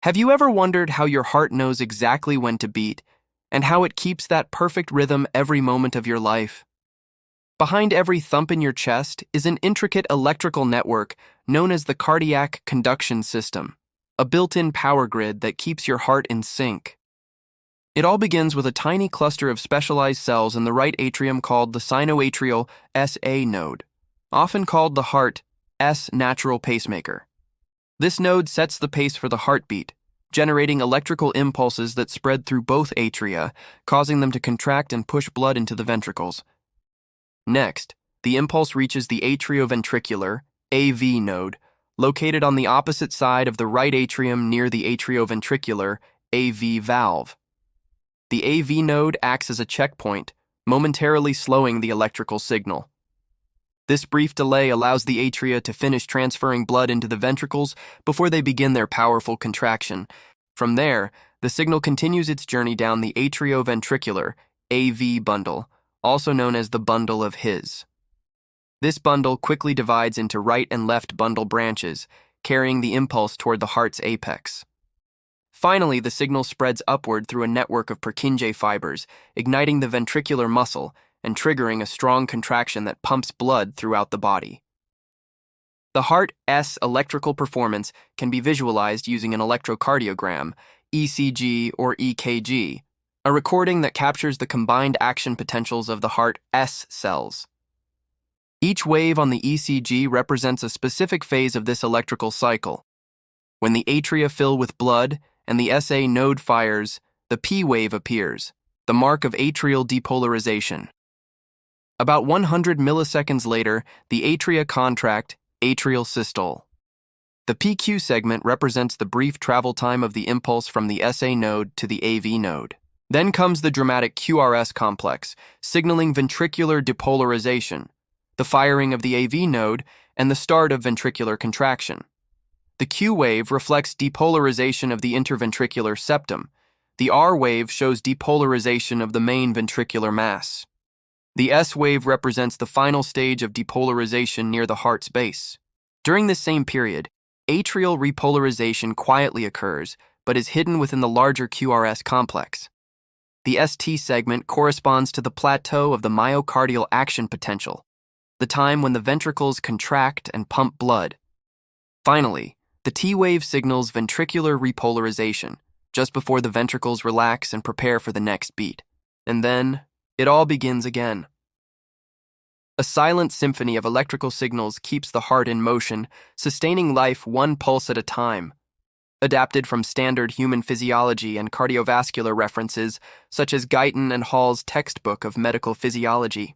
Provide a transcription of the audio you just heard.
Have you ever wondered how your heart knows exactly when to beat and how it keeps that perfect rhythm every moment of your life? Behind every thump in your chest is an intricate electrical network known as the cardiac conduction system, a built-in power grid that keeps your heart in sync. It all begins with a tiny cluster of specialized cells in the right atrium called the sinoatrial SA node, often called the heart's natural pacemaker. This node sets the pace for the heartbeat, generating electrical impulses that spread through both atria, causing them to contract and push blood into the ventricles. Next, the impulse reaches the atrioventricular AV node, located on the opposite side of the right atrium near the atrioventricular AV valve. The AV node acts as a checkpoint, momentarily slowing the electrical signal. This brief delay allows the atria to finish transferring blood into the ventricles before they begin their powerful contraction. From there, the signal continues its journey down the atrioventricular AV bundle, also known as the bundle of His. This bundle quickly divides into right and left bundle branches, carrying the impulse toward the heart's apex. Finally, the signal spreads upward through a network of Purkinje fibers, igniting the ventricular muscle and triggering a strong contraction that pumps blood throughout the body. The heart's electrical performance can be visualized using an electrocardiogram, ECG or EKG, a recording that captures the combined action potentials of the heart's cells. Each wave on the ECG represents a specific phase of this electrical cycle. When the atria fill with blood and the SA node fires, the P wave appears, the mark of atrial depolarization. About 100 milliseconds later, the atria contract, atrial systole. The PQ segment represents the brief travel time of the impulse from the SA node to the AV node. Then comes the dramatic QRS complex, signaling ventricular depolarization, the firing of the AV node, and the start of ventricular contraction. The Q wave reflects depolarization of the interventricular septum. The R wave shows depolarization of the main ventricular mass. The S wave represents the final stage of depolarization near the heart's base. During this same period, atrial repolarization quietly occurs, but is hidden within the larger QRS complex. The ST segment corresponds to the plateau of the myocardial action potential, the time when the ventricles contract and pump blood. Finally, the T wave signals ventricular repolarization, just before the ventricles relax and prepare for the next beat. And then, it all begins again. A silent symphony of electrical signals keeps the heart in motion, sustaining life one pulse at a time. Adapted from standard human physiology and cardiovascular references, such as Guyton and Hall's textbook of medical physiology.